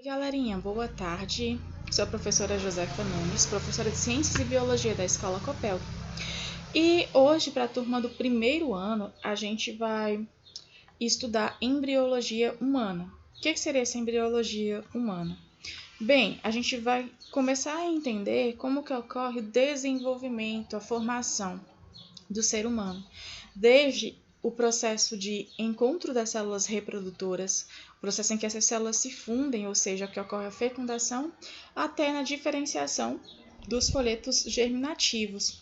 Oi, galerinha, boa tarde. Sou a professora Josefa Nunes, professora de Ciências e Biologia da Escola Copel. E hoje, para a turma do primeiro ano, a gente vai estudar embriologia humana. O que seria essa embriologia humana? Bem, a gente vai começar a entender como que ocorre o desenvolvimento, a formação do ser humano, desde o processo de encontro das células reprodutoras, o processo em que essas células se fundem, ou seja, que ocorre a fecundação, até na diferenciação dos folhetos germinativos.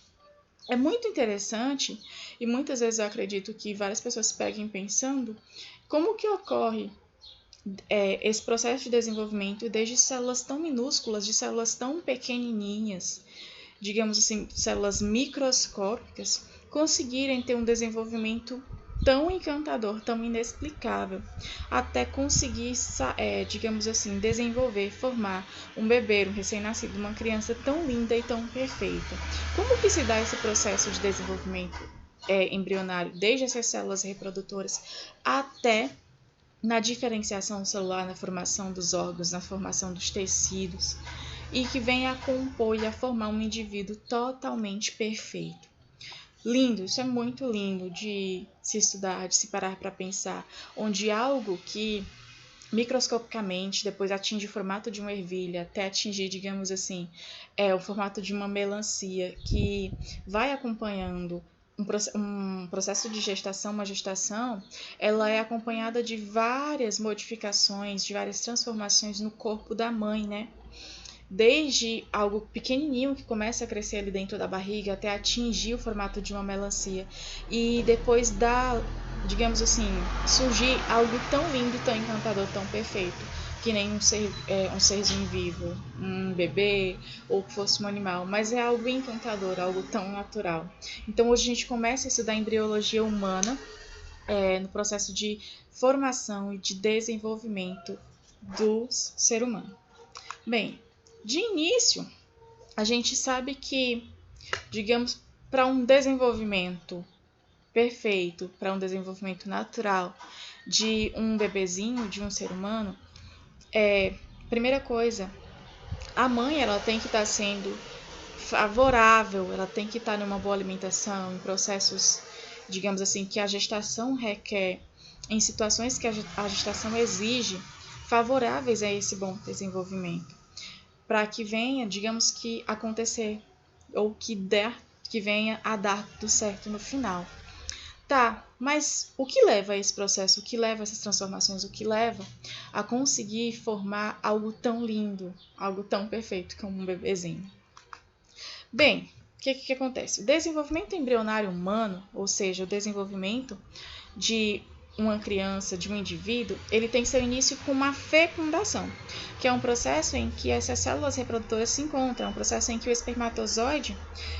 É muito interessante e muitas vezes eu acredito que várias pessoas peguem pensando como que ocorre esse processo de desenvolvimento desde células tão minúsculas, de células tão pequenininhas, digamos assim, células microscópicas, conseguirem ter um desenvolvimento tão encantador, tão inexplicável, até conseguir, digamos assim, desenvolver, formar um bebê, um recém-nascido, uma criança tão linda e tão perfeita. Como que se dá esse processo de desenvolvimento embrionário, desde essas células reprodutoras até na diferenciação celular, na formação dos órgãos, na formação dos tecidos, e que vem a compor e a formar um indivíduo totalmente perfeito. Lindo, isso é muito lindo de se estudar, de se parar para pensar, onde algo que microscopicamente depois atinge o formato de uma ervilha, até atingir, digamos assim, o formato de uma melancia, que vai acompanhando um processo de gestação, uma gestação, ela é acompanhada de várias modificações, de várias transformações no corpo da mãe, né? Desde algo pequenininho que começa a crescer ali dentro da barriga até atingir o formato de uma melancia e depois digamos assim, surgir algo tão lindo, tão encantador, tão perfeito, que nem um serzinho vivo, um bebê ou que fosse um animal, mas é algo encantador, algo tão natural. Então hoje a gente começa a estudar embriologia humana no processo de formação e de desenvolvimento do ser humano. Bem, de início, a gente sabe que, digamos, para um desenvolvimento perfeito, para um desenvolvimento natural de um bebezinho, de um ser humano, primeira coisa, a mãe ela tem que estar sendo favorável, ela tem que estar numa boa alimentação, em processos, digamos assim, que a gestação requer, em situações que a gestação exige, favoráveis a esse bom desenvolvimento, para que venha, digamos que acontecer, ou que venha a dar tudo certo no final. Tá, mas o que leva a esse processo? O que leva a essas transformações? O que leva a conseguir formar algo tão lindo, algo tão perfeito como um bebezinho? Bem, o que acontece? O desenvolvimento embrionário humano, ou seja, o desenvolvimento de uma criança, de um indivíduo, ele tem seu início com uma fecundação, que é um processo em que essas células reprodutoras se encontram, é um processo em que o espermatozoide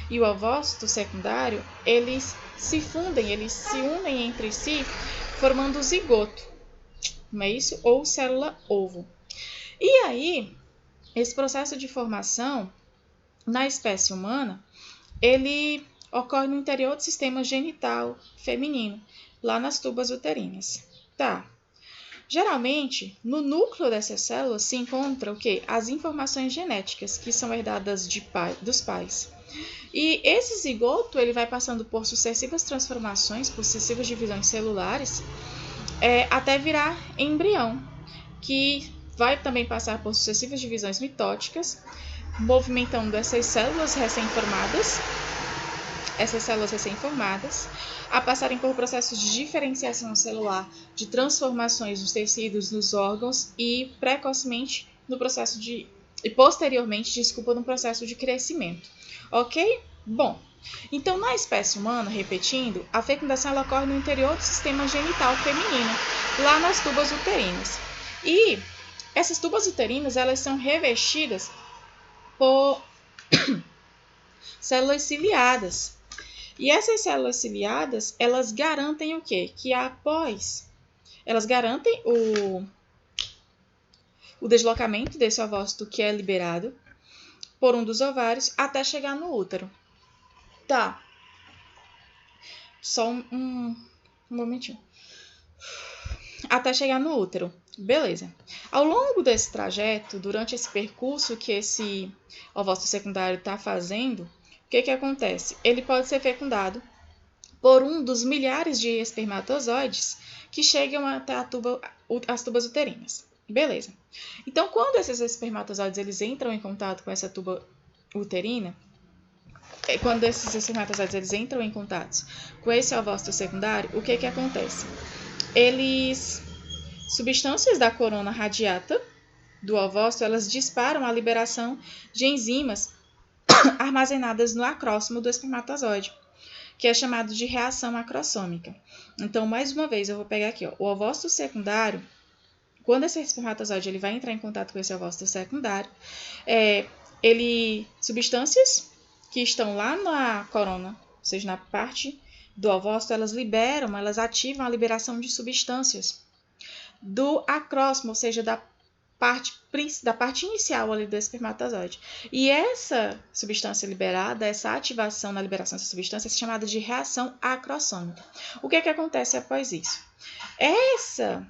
e o ovócito secundário, eles se fundem, eles se unem entre si, formando o zigoto, não é isso? Ou célula-ovo. E aí, esse processo de formação na espécie humana, ele ocorre no interior do sistema genital feminino, lá nas tubas uterinas. Tá. Geralmente, no núcleo dessas células se encontra o quê? As informações genéticas, que são herdadas dos pais. E esse zigoto ele vai passando por sucessivas transformações, por sucessivas divisões celulares, até virar embrião, que vai também passar por sucessivas divisões mitóticas, movimentando essas células recém-formadas, a passarem por processos de diferenciação celular, de transformações nos tecidos, nos órgãos e precocemente e posteriormente, no processo de crescimento. Ok? Bom, então na espécie humana, repetindo, a fecundação ela ocorre no interior do sistema genital feminino, lá nas tubas uterinas. E essas tubas uterinas elas são revestidas por células ciliadas. E essas células ciliadas, elas garantem o quê? Que elas garantem o deslocamento desse ovócito que é liberado por um dos ovários até chegar no útero. Tá. Só um momentinho. até chegar no útero. Beleza. Ao longo desse trajeto, durante esse percurso que esse ovócito secundário está fazendo, o que acontece? Ele pode ser fecundado por um dos milhares de espermatozoides que chegam até as tubas uterinas. Beleza. Então, quando esses espermatozoides eles entram em contato com essa tuba uterina, quando esses espermatozoides eles entram em contato com esse ovócito secundário, o que acontece? Substâncias da corona radiata do ovócito, elas disparam a liberação de enzimas armazenadas no acróstomo do espermatozoide, que é chamado de reação acrossômica. Então, mais uma vez, eu vou pegar aqui, o ovócito secundário, quando esse espermatozoide ele vai entrar em contato com esse ovócito secundário, substâncias que estão lá na corona, ou seja, na parte do ovócito, elas ativam a liberação de substâncias do acróstomo, ou seja, da parte inicial ali do espermatozoide. E essa substância liberada, essa ativação na liberação dessa substância é chamada de reação acrossômica. O que acontece após isso? Essa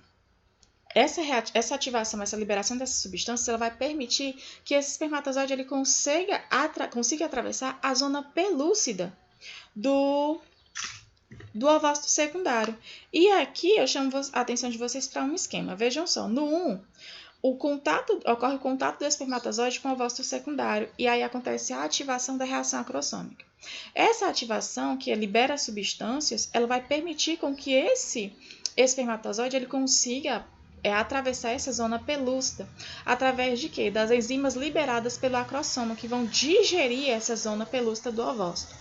ativação, essa liberação dessa substância, ela vai permitir que esse espermatozoide ele consiga atravessar a zona pelúcida do ovócito secundário. E aqui eu chamo a atenção de vocês para um esquema. Vejam só, no 1, ocorre o contato do espermatozoide com o ovócito secundário, e aí acontece a ativação da reação acrossômica. Essa ativação, que libera substâncias, ela vai permitir com que esse espermatozoide ele consiga atravessar essa zona pelúcida, através de quê? Das enzimas liberadas pelo acrossomo, que vão digerir essa zona pelúcida do ovócito.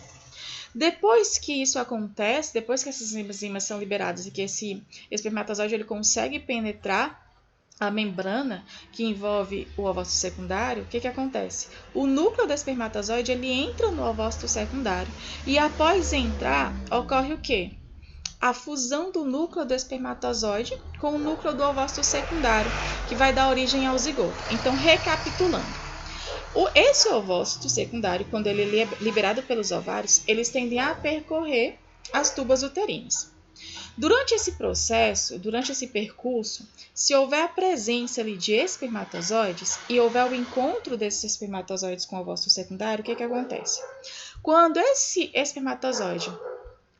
Depois que isso acontece, depois que essas enzimas são liberadas e que esse espermatozoide ele consegue penetrar a membrana que envolve o ovócito secundário, o que acontece? O núcleo do espermatozoide ele entra no ovócito secundário e após entrar, ocorre o quê? A fusão do núcleo do espermatozoide com o núcleo do ovócito secundário, que vai dar origem ao zigoto. Então, recapitulando. Esse ovócito secundário, quando ele é liberado pelos ovários, eles tendem a percorrer as tubas uterinas. Durante esse processo, durante esse percurso, se houver a presença ali de espermatozoides e houver o encontro desses espermatozoides com o ovócito secundário, o que acontece? Quando esse espermatozoide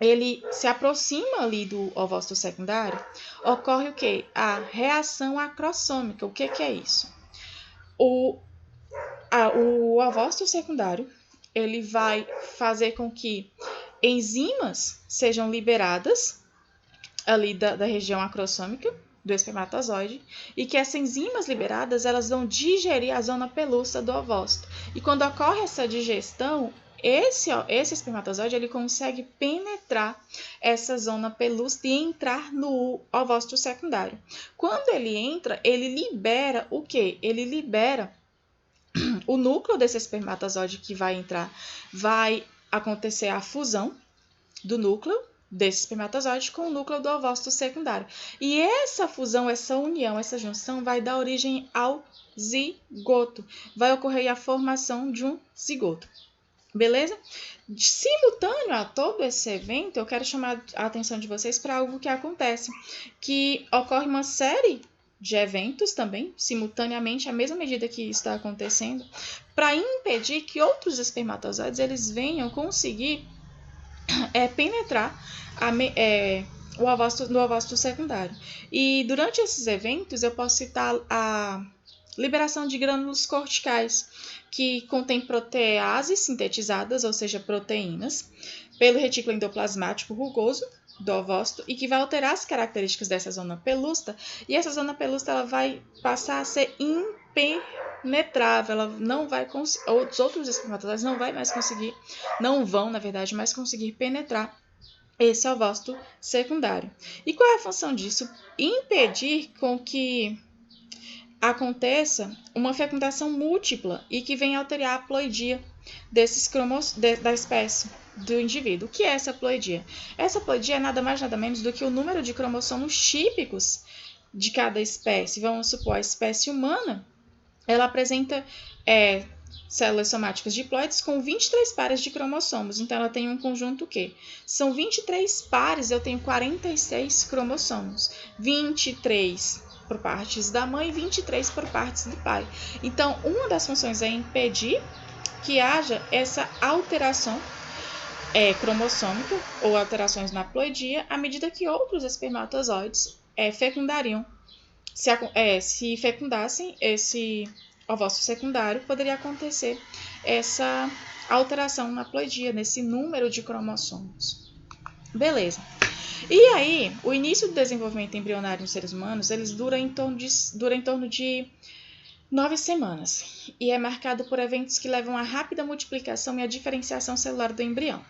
ele se aproxima ali do ovócito secundário, ocorre o quê? A reação acrossômica. O que é isso? O ovócito secundário ele vai fazer com que enzimas sejam liberadas ali da região acrossômica do espermatozoide e que essas enzimas liberadas elas vão digerir a zona pelúcida do ovócito. E quando ocorre essa digestão, esse espermatozoide ele consegue penetrar essa zona pelúcida e entrar no ovócito secundário. Quando ele entra, ele libera o quê? Ele libera o núcleo desse espermatozoide que vai entrar. Vai acontecer a fusão do núcleo desse espermatozoide com o núcleo do ovócito secundário. E essa fusão, essa união, essa junção vai dar origem ao zigoto. Vai ocorrer a formação de um zigoto. Beleza? Simultâneo a todo esse evento, eu quero chamar a atenção de vocês para algo que acontece, que ocorre uma série de eventos também, simultaneamente, à mesma medida que isso está acontecendo, para impedir que outros espermatozoides eles venham conseguir penetrar no ovócito secundário. E durante esses eventos, eu posso citar a liberação de grânulos corticais, que contém proteases sintetizadas, ou seja, proteínas, pelo retículo endoplasmático rugoso do ovócito e que vai alterar as características dessa zona pelúcida, e essa zona pelúcida ela vai passar a ser impenetrável, ela não vai os outros espermatozoides não vão, na verdade, mais conseguir penetrar esse ovócito secundário. E qual é a função disso? Impedir com que aconteça uma fecundação múltipla e que venha alterar a ploidia da espécie do indivíduo. O que é essa ploidia? Essa ploidia é nada mais nada menos do que o número de cromossomos típicos de cada espécie. Vamos supor, a espécie humana, ela apresenta células somáticas diploides com 23 pares de cromossomos. Então, ela tem um conjunto que são 23 pares, eu tenho 46 cromossomos. 23 por partes da mãe e 23 por partes do pai. Então, uma das funções é impedir que haja essa alteração cromossômica ou alterações na haploidia à medida que outros espermatozoides fecundariam. Se fecundassem esse ovócito secundário, poderia acontecer essa alteração na haploidia, nesse número de cromossomos. Beleza. E aí, o início do desenvolvimento embrionário nos seres humanos, eles dura em torno de 9 semanas. E é marcado por eventos que levam à rápida multiplicação e à diferenciação celular do embrião,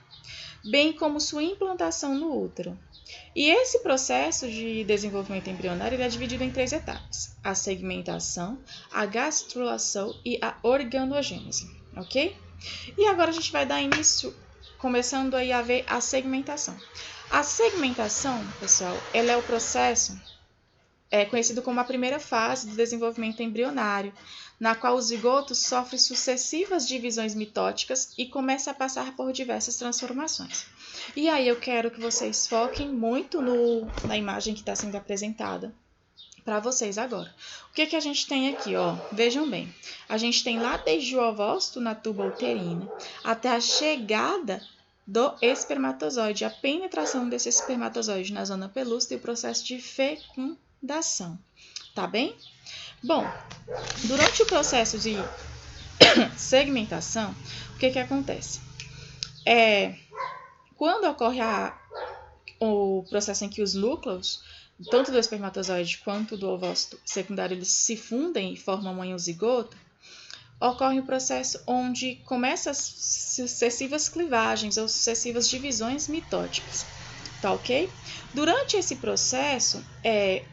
bem como sua implantação no útero. E esse processo de desenvolvimento embrionário ele é dividido em 3 etapas: a segmentação, a gastrulação e a organogênese, ok? E agora a gente vai dar início, começando aí a ver a segmentação. A segmentação, pessoal, ela é o processo conhecido como a primeira fase do desenvolvimento embrionário, na qual o zigoto sofre sucessivas divisões mitóticas e começa a passar por diversas transformações. E aí eu quero que vocês foquem muito na imagem que está sendo apresentada para vocês agora. O que a gente tem aqui, ó? Vejam bem. A gente tem lá desde o ovócito na tuba uterina até a chegada do espermatozoide, a penetração desse espermatozoide na zona pelúcida e o processo de fecundação. Tá bem? Bom, durante o processo de segmentação, o que acontece? Quando ocorre o processo em que os núcleos, tanto do espermatozoide quanto do ovócito secundário, eles se fundem e formam um zigoto, ocorre um processo onde começam as sucessivas clivagens ou sucessivas divisões mitóticas. Tá ok? Durante esse processo,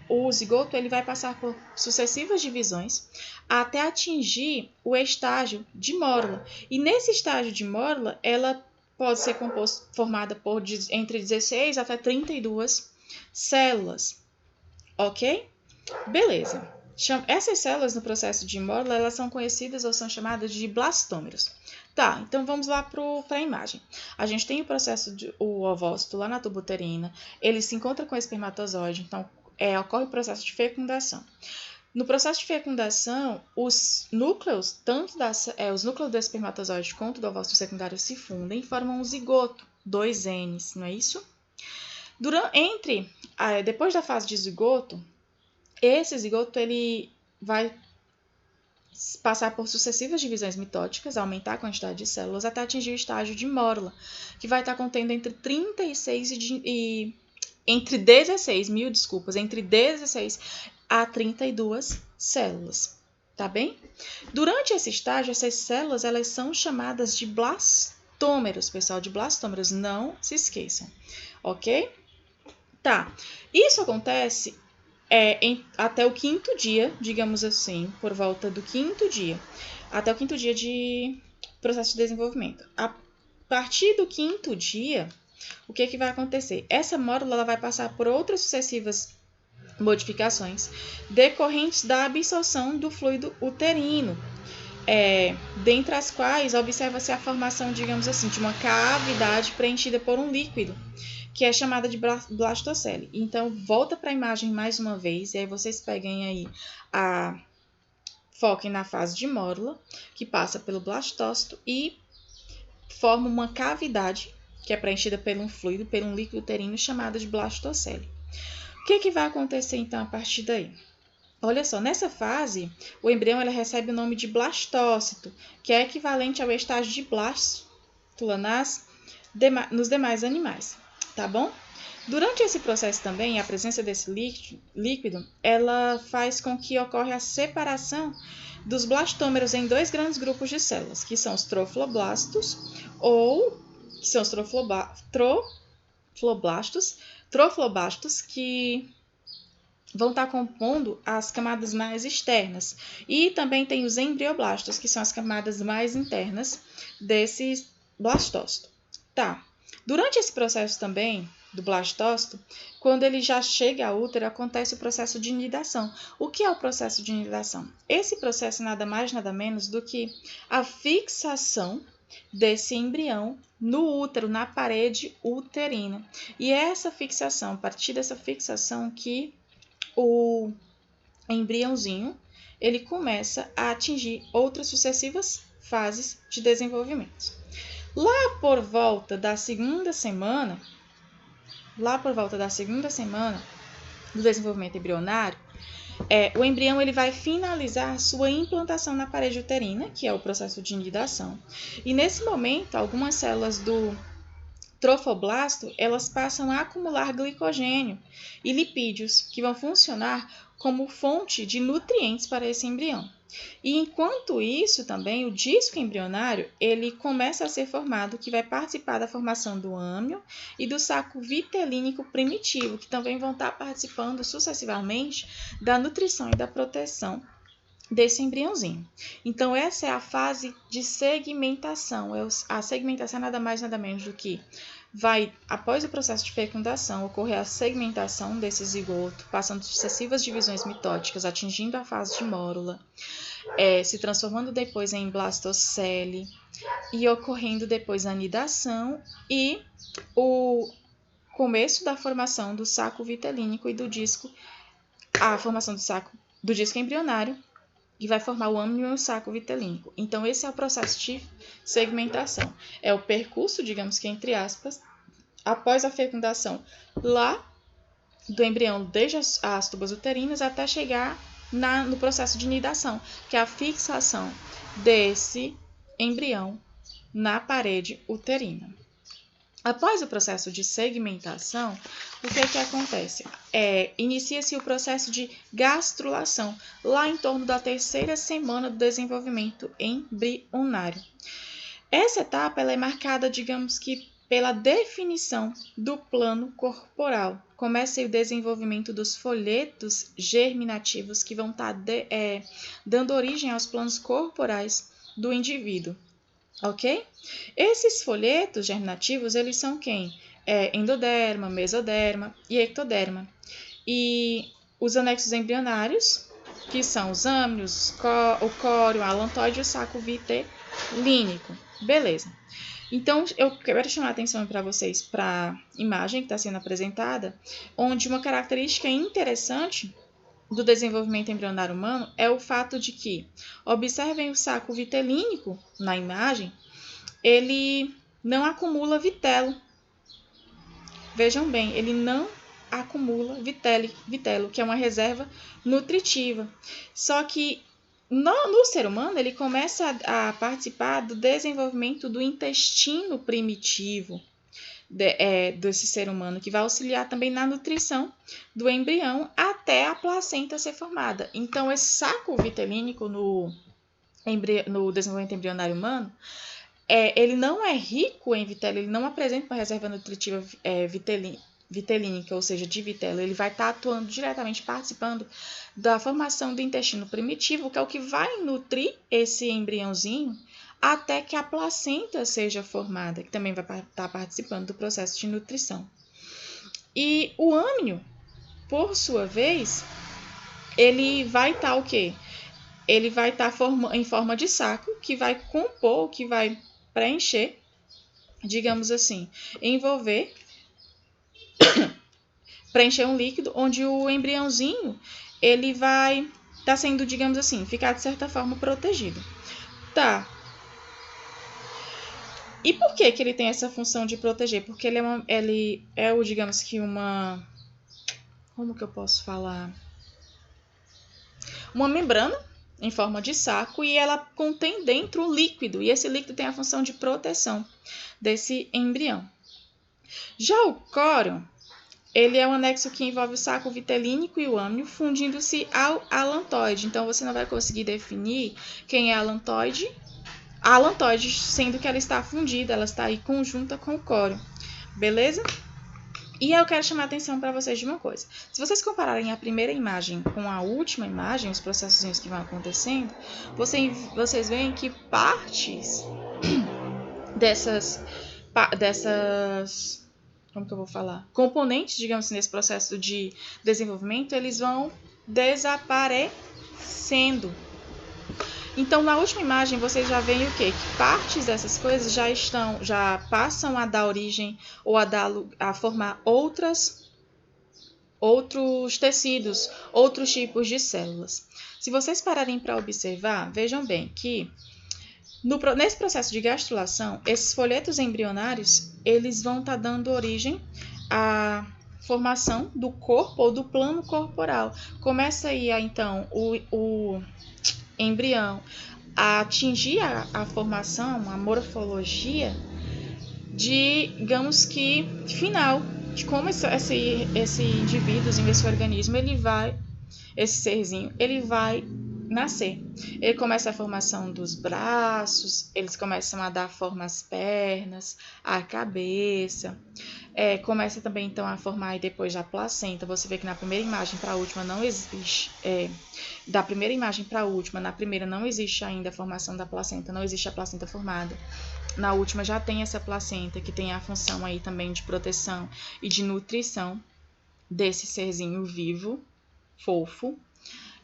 o zigoto ele vai passar por sucessivas divisões até atingir o estágio de mórula. E nesse estágio de mórula, ela pode ser formada por entre 16 até 32 células. Ok? Beleza. Essas células no processo de mórula, elas são conhecidas ou são chamadas de blastômeros. Tá, então vamos lá para a imagem. A gente tem o processo o ovócito lá na tuba uterina, ele se encontra com o espermatozoide, então ocorre o processo de fecundação. No processo de fecundação, os núcleos, tanto os núcleos do espermatozoide quanto do ovócito secundário se fundem e formam um zigoto, 2 Ns, não é isso? Depois da fase de zigoto, esse zigoto ele vai passar por sucessivas divisões mitóticas, aumentar a quantidade de células até atingir o estágio de mórula, que vai estar contendo entre 16 a 32 células, tá bem? Durante esse estágio, essas células elas são chamadas de blastômeros, pessoal, de blastômeros, não se esqueçam, ok? Tá, isso acontece até o 5º dia, digamos assim, por volta do 5º dia, até o 5º dia de processo de desenvolvimento. A partir do 5º dia, o que vai acontecer? Essa mórula ela vai passar por outras sucessivas modificações decorrentes da absorção do fluido uterino, dentre as quais observa-se a formação, digamos assim, de uma cavidade preenchida por um líquido, que é chamada de blastocele. Então, volta para a imagem mais uma vez, e aí vocês peguem aí foquem na fase de mórula, que passa pelo blastócito e forma uma cavidade, que é preenchida por um fluido, por um líquido uterino chamado de blastocele. O que vai acontecer, então, a partir daí? Olha só, nessa fase, o embrião ele recebe o nome de blastócito, que é equivalente ao estágio de blástula nos demais animais. Tá bom? Durante esse processo também, a presença desse líquido, ela faz com que ocorra a separação dos blastômeros em 2 grandes grupos de células, que são os trofloblastos, trofloblastos, que vão estar compondo as camadas mais externas. E também tem os embrioblastos, que são as camadas mais internas desse blastócito. Tá. Durante esse processo também do blastócito, quando ele já chega ao útero, acontece o processo de nidação. O que é o processo de nidação? Esse processo é nada mais, nada menos do que a fixação desse embrião no útero, na parede uterina. E é essa fixação, a partir dessa fixação que o embriãozinho ele começa a atingir outras sucessivas fases de desenvolvimento. Lá por volta da segunda semana do desenvolvimento embrionário, o embrião ele vai finalizar sua implantação na parede uterina, que é o processo de nidação. E nesse momento, algumas células do trofoblasto, elas passam a acumular glicogênio e lipídios, que vão funcionar como fonte de nutrientes para esse embrião. E enquanto isso também, o disco embrionário, ele começa a ser formado, que vai participar da formação do âmnio e do saco vitelínico primitivo, que também vão estar participando sucessivamente da nutrição e da proteção desse embriãozinho. Então, essa é a fase de segmentação. A segmentação é nada mais, nada menos do que vai, após o processo de fecundação, ocorrer a segmentação desse zigoto, passando sucessivas divisões mitóticas, atingindo a fase de mórula, se transformando depois em blastocele e ocorrendo depois a anidação e o começo da formação do saco vitelínico e do disco, a formação do disco embrionário, que vai formar o âmnio e o saco vitelínico. Então, esse é o processo de segmentação. É o percurso, digamos que entre aspas, após a fecundação lá do embrião, desde as tubas uterinas até chegar no processo de nidação, que é a fixação desse embrião na parede uterina. Após o processo de segmentação, o que acontece? Inicia-se o processo de gastrulação, lá em torno da 3ª semana do desenvolvimento embrionário. Essa etapa ela é marcada, digamos que, pela definição do plano corporal. Começa o desenvolvimento dos folhetos germinativos que vão estar dando origem aos planos corporais do indivíduo. Ok? Esses folhetos germinativos, eles são quem? Endoderma, mesoderma e ectoderma. E os anexos embrionários, que são os âmnios, o córeo, a alantoide e o saco vitelínico. Beleza. Então, eu quero chamar a atenção para vocês para a imagem que está sendo apresentada, onde uma característica interessante do desenvolvimento embrionário humano é o fato de que, observem o saco vitelínico na imagem, ele não acumula vitelo. Vejam bem, ele não acumula vitelo, que é uma reserva nutritiva. Só que no ser humano, ele começa a participar do desenvolvimento do intestino primitivo desse ser humano, que vai auxiliar também na nutrição do embrião até a placenta ser formada. Então, esse saco vitelínico no desenvolvimento embrionário humano, ele não é rico em vitelo, ele não apresenta uma reserva nutritiva vitelínica, ou seja, de vitelo. Ele vai estar atuando diretamente, participando da formação do intestino primitivo, que é o que vai nutrir esse embriãozinho até que a placenta seja formada, que também vai estar participando do processo de nutrição. E o âmnio, por sua vez, ele vai estar o quê? Ele vai estar em forma de saco, que vai compor, que vai preencher, digamos assim, preencher um líquido onde o embriãozinho ele vai estar sendo, digamos assim, ficar de certa forma protegido. Tá. E por que ele tem essa função de proteger? Porque ele é digamos que como que eu posso falar? Uma membrana em forma de saco e ela contém dentro um líquido, e esse líquido tem a função de proteção desse embrião. Já o córeo, ele é um anexo que envolve o saco vitelínico e o âmnio, fundindo-se ao alantoide. Então, você não vai conseguir definir quem é a alantoide, sendo que ela está fundida, ela está aí conjunta com o córeo. Beleza? E eu quero chamar a atenção para vocês de uma coisa. Se vocês compararem a primeira imagem com a última imagem, os processos que vão acontecendo, vocês veem que partes dessas como que eu vou falar? Componentes, digamos assim, nesse processo de desenvolvimento, eles vão desaparecendo. Então, na última imagem, vocês já veem o quê? Que partes dessas coisas já passam a dar origem ou a formar outros tecidos, outros tipos de células. Se vocês pararem para observar, vejam bem que nesse processo de gastrulação, esses folhetos embrionários, eles vão estar dando origem à formação do corpo ou do plano corporal. Começa aí, então, o embrião a atingir a formação, a morfologia, digamos que final, de como esse indivíduo, esse organismo, esse serzinho, ele vai nascer. Ele começa a formação dos braços, eles começam a dar forma às pernas, à cabeça, começa também então a formar depois a placenta. Você vê que na primeira imagem para a última não existe, da primeira imagem para a última, na primeira não existe ainda a formação da placenta, não existe a placenta formada. Na última já tem essa placenta que tem a função aí também de proteção e de nutrição desse serzinho vivo, fofo.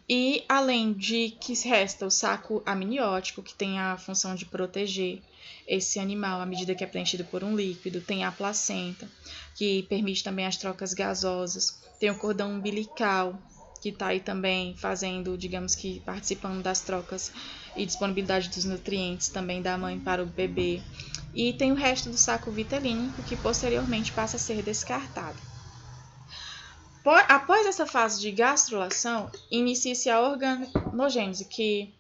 E além de que resta o saco amniótico, que tem a função de proteger esse animal à medida que é preenchido por um líquido, tem a placenta, que permite também as trocas gasosas, tem o cordão umbilical, que está aí também fazendo, digamos que participando das trocas e disponibilidade dos nutrientes também da mãe para o bebê, e tem o resto do saco vitelínico, que posteriormente passa a ser descartado. Após essa fase de gastrulação, inicia-se a organogênese, que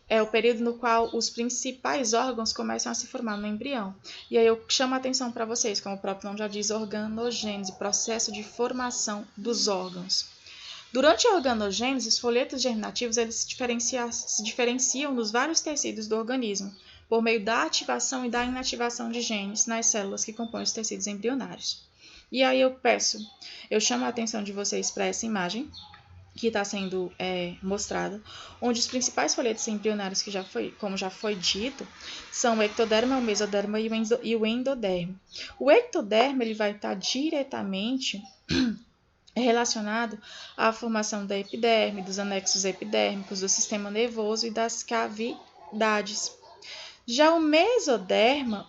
é o período no qual os principais órgãos começam a se formar no embrião. E aí eu chamo a atenção para vocês, como o próprio nome já diz, organogênese, processo de formação dos órgãos. Durante a organogênese, os folhetos germinativos eles se diferenciam nos vários tecidos do organismo, por meio da ativação e da inativação de genes nas células que compõem os tecidos embrionários. E aí eu chamo a atenção de vocês para essa imagem que está sendo mostrada, onde os principais folhetos embrionários, como já foi dito, são o ectoderma, o mesoderma e o endoderma. O ectoderma ele vai estar diretamente relacionado à formação da epiderme, dos anexos epidérmicos, do sistema nervoso e das cavidades. Já o mesoderma,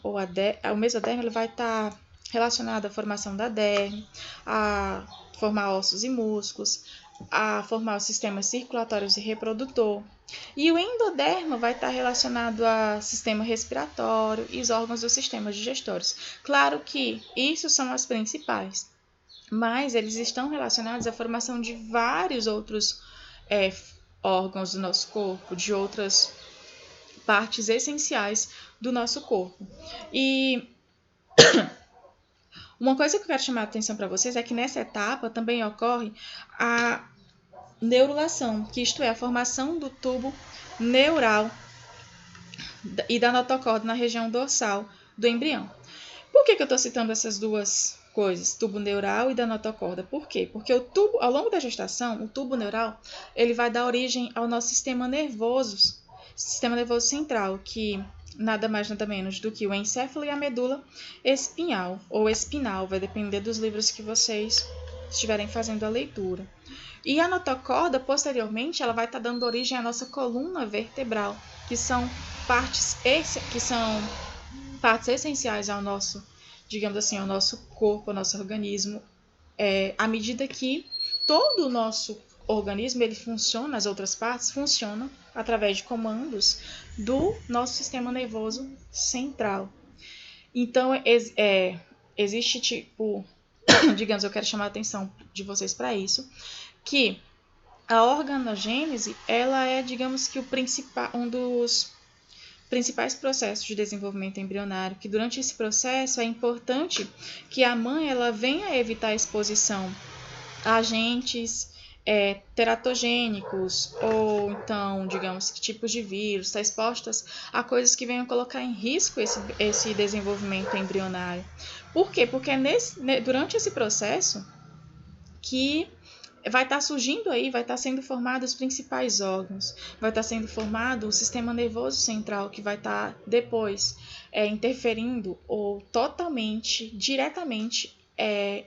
ele vai estar relacionado à formação da derme, a formar ossos e músculos, a formar os sistemas circulatórios e reprodutor. E o endoderma vai estar relacionado ao sistema respiratório e os órgãos dos sistemas digestórios. Claro que isso são as principais, mas eles estão relacionados à formação de vários outros órgãos do nosso corpo, de outras partes essenciais do nosso corpo. E uma coisa que eu quero chamar a atenção para vocês é que nessa etapa também ocorre a neurulação, que isto é, a formação do tubo neural e da notocorda na região dorsal do embrião. Por que eu estou citando essas duas coisas, tubo neural e da notocorda? Por quê? Porque ao longo da gestação, o tubo neural ele vai dar origem ao nosso sistema nervoso central, que nada mais nada menos do que o encéfalo e a medula espinhal ou espinal, vai depender dos livros que vocês estiverem fazendo a leitura. E a notocorda, posteriormente, ela vai estar dando origem à nossa coluna vertebral, que são partes essenciais ao nosso, digamos assim, ao nosso corpo, ao nosso organismo, à medida que todo o nosso organismo, ele funciona, as outras partes funcionam através de comandos do nosso sistema nervoso central. Então, existe digamos, eu quero chamar a atenção de vocês para isso, que a organogênese, ela é, digamos que um dos principais processos de desenvolvimento embrionário, que durante esse processo é importante que a mãe ela venha evitar a exposição a agentes teratogênicos ou então, digamos, que tipos de vírus, está expostas a coisas que venham colocar em risco esse desenvolvimento embrionário. Por quê? Porque é durante esse processo que vai estar surgindo aí, vai estar sendo formado os principais órgãos, vai estar sendo formado o sistema nervoso central, que vai estar depois interferindo ou totalmente, diretamente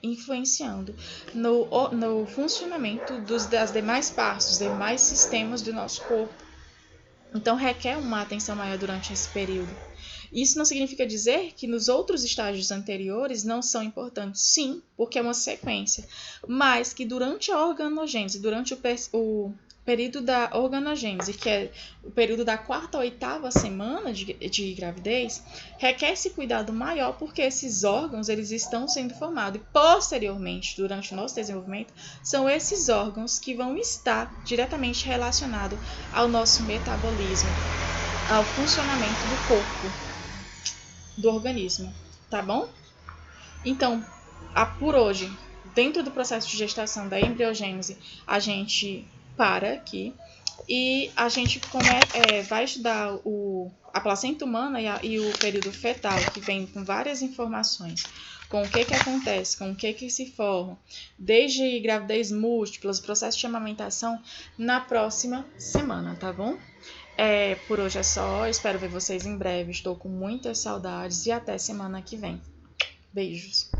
influenciando no funcionamento das demais partes, dos demais sistemas do nosso corpo. Então, requer uma atenção maior durante esse período. Isso não significa dizer que nos outros estágios anteriores não são importantes, sim, porque é uma sequência, mas que durante a organogênese, durante o período da organogênese, que é o período da 4ª à 8ª semana de gravidez, requer esse cuidado maior porque esses órgãos eles estão sendo formados e posteriormente, durante o nosso desenvolvimento, são esses órgãos que vão estar diretamente relacionados ao nosso metabolismo, ao funcionamento do corpo, do organismo, tá bom? Então, por hoje, dentro do processo de gestação da embriogênese, a gente para aqui e a gente vai estudar a placenta humana e o período fetal, que vem com várias informações, com o que acontece, com o que se forma, desde gravidez múltiplas, processo de amamentação, na próxima semana, tá bom? Por hoje é só, espero ver vocês em breve, estou com muitas saudades e até semana que vem. Beijos!